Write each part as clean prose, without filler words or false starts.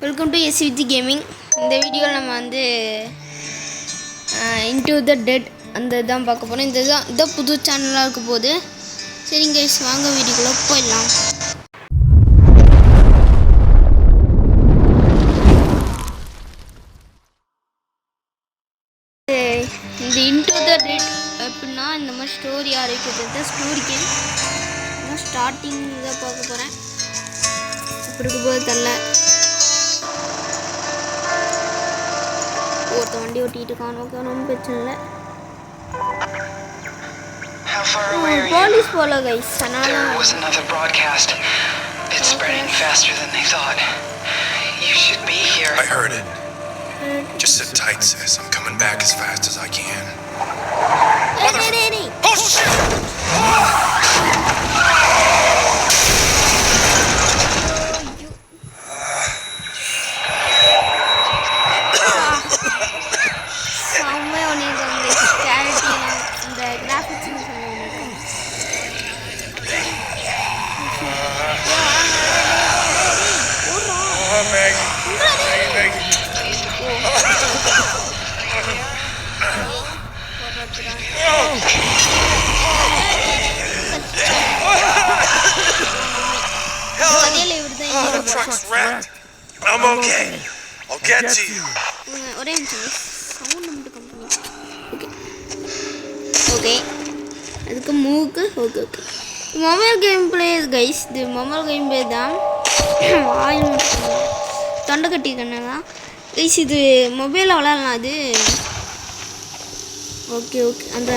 Welcome to SVG gaming. இந்த வீடியோவில் நம்ம வந்து இன்டு த டெட் அந்த இதான் பார்க்க போகிறோம். இதான் புது சேனலாக இருக்க போகுது. சரிங்க கைஸ், வாங்க வீடியோக்குள்ளே போயிடலாம். இந்த இன்டு த டெட் எப்படின்னா இந்த மாதிரி ஸ்டோரி ஆரம்பிக்கிறது. ஸ்டோரி கேம் ஸ்டார்டிங் இதை பார்க்க போகிறேன். இப்படி இருக்க போது தெரில. ஒருத்த வண்டி ஓட்டிட்டு இருக்கான். ஓகே, ஒன்றும் பிரச்சனை இல்லை. போலீஸ் போல guys. There was another broadcast. It's spreading faster than they thought. You should be here. I heard it. Just sit tight, sis. I'm coming back as fast as I can. Oh shit! Truck's wrecked. I'm okay. I'll get to you. Okay. அதுக்கு மூக்கு okay. Mobile game play guys. இது mobile game play தான். வாயில் மட்டும் தொண்டை கட்டிக்கணுங்க guys. இது மொபைலில் விளையாடலாம். அது ஓகே ஓகே. அந்த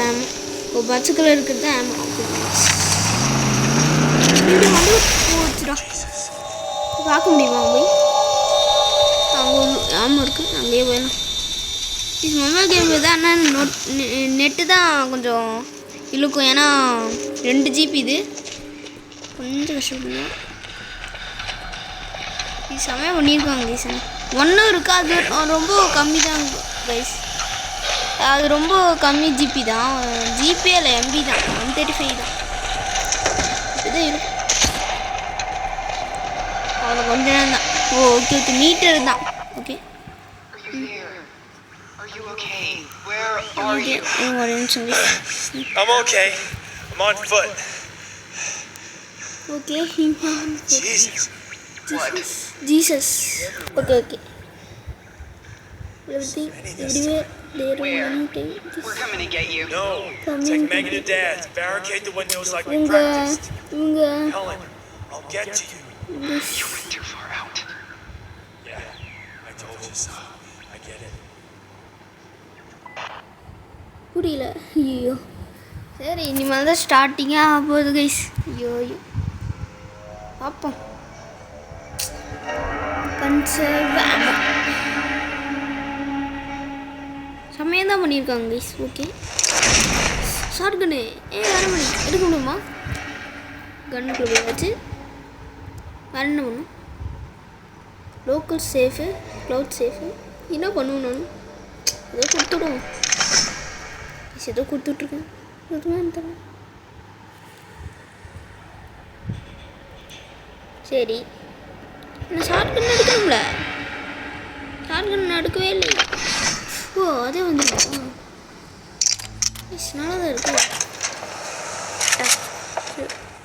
பச்சை கலர் இருக்கிறது ஆமாம். ஓகே, இங்கே வந்து போச்சுடா. பார்க்க முடியுமா போய்? அங்கே ஆமாம் இருக்குது. அங்கேயே போயிடலாம். இது மொபைல் கேம் தான். ஆனால் நெட்டு தான் கொஞ்சம் இழுக்கும். ஏன்னா 2 GB இது. கொஞ்சம் கஷ்டப்படுங்க. இது செம்மையாக பண்ணியிருக்காங்க கைஸ். ஒன்றும் இருக்குது. அது ரொம்ப கம்மி தான் கைஸ். அது ரொம்ப கம்மி ஜிபி தான். ஜிபி இல்லை, MB தான். 135 தான். இப்படிதான் இருக்கும். அவ்வளோ கொஞ்ச நேரம் தான். Okay okay. மீட்டர் தான். ஓகே. ஒரு நிமிஷம். I'm okay. I'm on foot. Okay. Jesus. Okay. Everything everywhere there. We're coming to get you. No. Take Megan to Dad's. Barricade the windows like we practiced. Helen, I'll get to you. You went too far out. Yeah, I told you so. I get it. புரியல. ஐயோ, சரி, இனிமேல் தான் ஸ்டார்டிங்காக ஆகுது guys. ஐயோ பார்ப்போம். Conserve செம்மையாக தான் பண்ணியிருக்காங்க கைஸ். ஓகே. ஷார்ட் கன்னு வேறு பண்ணி எடுக்க முடியுமா? கன்னுக்குள்ளே வச்சு வேறு என்ன பண்ணும்? Local safe, cloud safe. என்ன பண்ணுவோம்? நான் ஏதோ கொடுத்துடுவோம். ஏதோ கொடுத்துட்ருக்கேன். சரி, நான் ஷார்ட் கன் எடுக்கணும்ல. ஷார்ட் கன் எடுக்கவே இல்லை. ஓ, அதே வந்துடும். நல்லா தான் இருக்கு.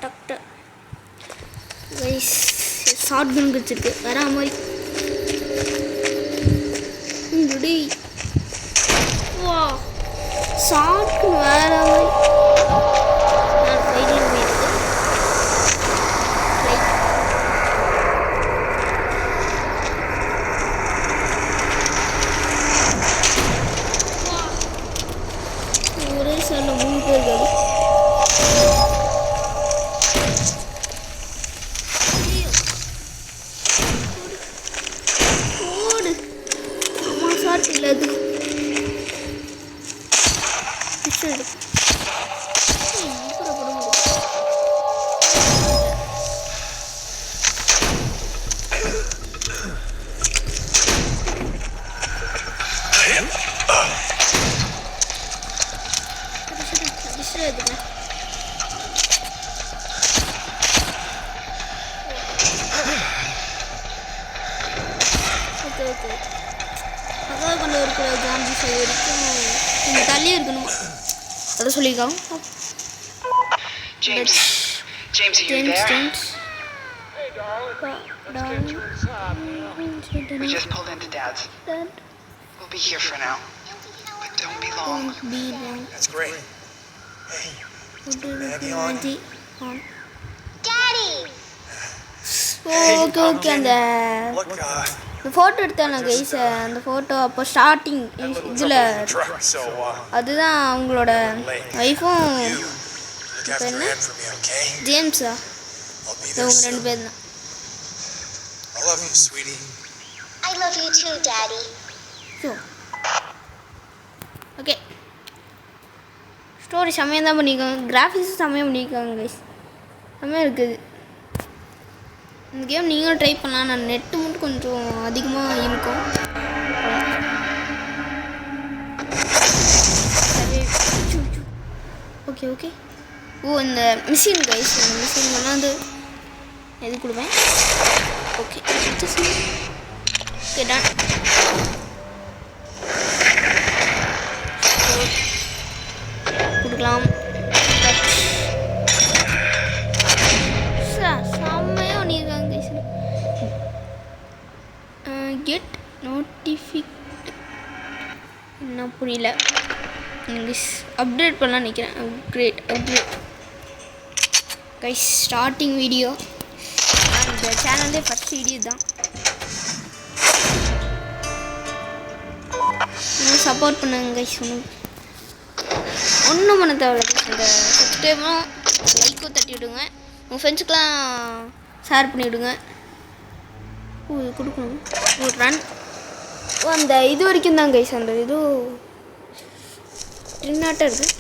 டக் கைஸ். ஷார்ட் கன் வச்சுருக்கு வேற மாதிரி. வா, ஷார்ட் கன் வேற மாதிரி. நான் ஃபைட்டிங் போயிருக்கு. ஒரே சாரில் 3 பேர் இருக்காது. ஓடு. அம்மா ஷார்ட் இல்லை. அது ஓகே ஓகே பக்கத்தில் கொண்டு இருக்கிற ஜாம்பிஸ் அது வரைக்கும் நீங்கள் தள்ளி இருக்கணுமா அதை சொல்லியிருக்காங்க. James, are you James there? James We just pulled into Dad's. We'll be here for now, but don't be long. That's great. Hey, Maggie on. Okay okay அந்த Look, ஃபோட்டோ எடுத்தானே கைஸ் அந்த photo அப்போ starting இதில் truck, so அதுதான் அவங்களோட ஒய்ஃபும் look after Ann for me, okay? ஜேம்ஸா I'll be there இவங்க soon. 2 பேர் தான். I love you, sweetie. I love you too, Daddy. So okay story செம்மையாக தான் பண்ணியிருக்காங்க, கிராஃபிக்ஸும் செம்மையாக பண்ணியிருக்காங்க கைஸ், செம்மையாக இருக்குது இந்த கேம். நீங்களும் ட்ரை பண்ணலாம். நான் நெட்டு மட்டும் கொஞ்சம் அதிகமாக இருக்கும். ஓகே ஓகே ஓ இந்த மிஷின் கைஸ், இந்த மிஷின் வந்து எது கொடுப்பேன். Okay okay done. கொடுக்கலாம். செம்மையாக பண்ணியிருக்காங்க கைஸ். கெட் நோட்டிஃபிக் என்ன புரியல இங்கிலீஷ். அப்டேட் பண்ணலாம் நினைக்கிறேன். Update guys starting video. இந்த சேனல்லே ஃபஸ்ட் வீடியோ தான். சப்போர்ட் பண்ணுங்க கைஸ். ஒன்றும் பண்ண தேவையில்ல. இந்த சப்ஸ்கிரைபரும் லைக்கும் தட்டி விடுங்க. உங்கள் ஃப்ரெண்ட்ஸுக்கெலாம் ஷேர் பண்ணிவிடுங்க. ஓ இது கொடுக்கணும். ஒரு ரன் ஓ அந்த இது வரைக்கும் தான் கைஸ். அந்த இது ட்ரின்னாட்டம் இருக்குது.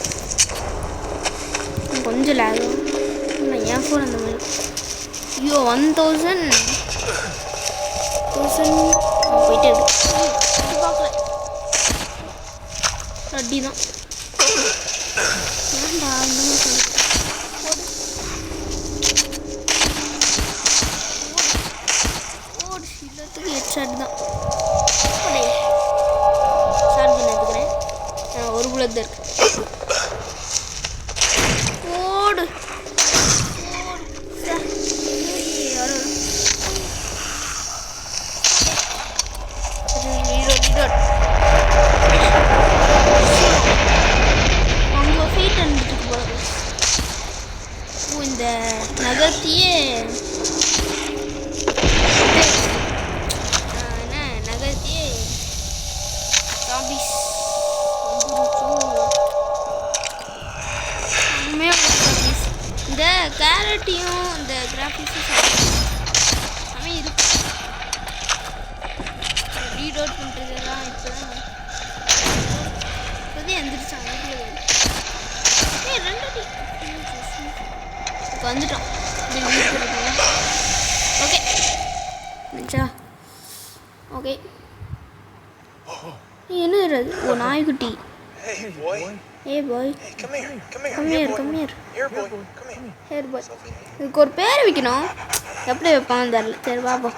கொஞ்சம் லேகும் நான் என் ஃபோன் அந்த மாதிரி. ஐயோ 1000 போயிட்டே இருக்கு. பார்க்கல அடி தான். ஏன்டா அந்த மாதிரி சொல்லுங்க. எல்லாத்துக்கும் ஹெட்ஷாட் தான். ஷார்ட் கன் எடுத்துக்கிறேன். ஒரு புல்லட் தான் இருக்கு. ஓடு அவங்க ஃபீட் அனுப்பிட்டு போகிறது. இந்த நகர்த்தியே நகர்த்தியே ஜாம்பிஸ் இந்த கேரட்டையும் இந்த கிராஃபிக்ஸும் செம்மையாக இருக்கு. ரீட் அவுட் பண்ணுறதெல்லாம் இப்போதான் எந்திரிச்சாங்க. இப்போ வந்துட்டோம். ஓகே நிச்சா ஓகே. என்ன அது? ஓ நாய்க்குட்டி. Hey, boy. Hey boy Hey, come here. Come here. Come here come here Here, boy. Come here. Here boy. இதுக்கு ஒரு பேர் வைக்கணும். எப்படி வைப்பான்னு தெரியல. சரி பாப்போம்.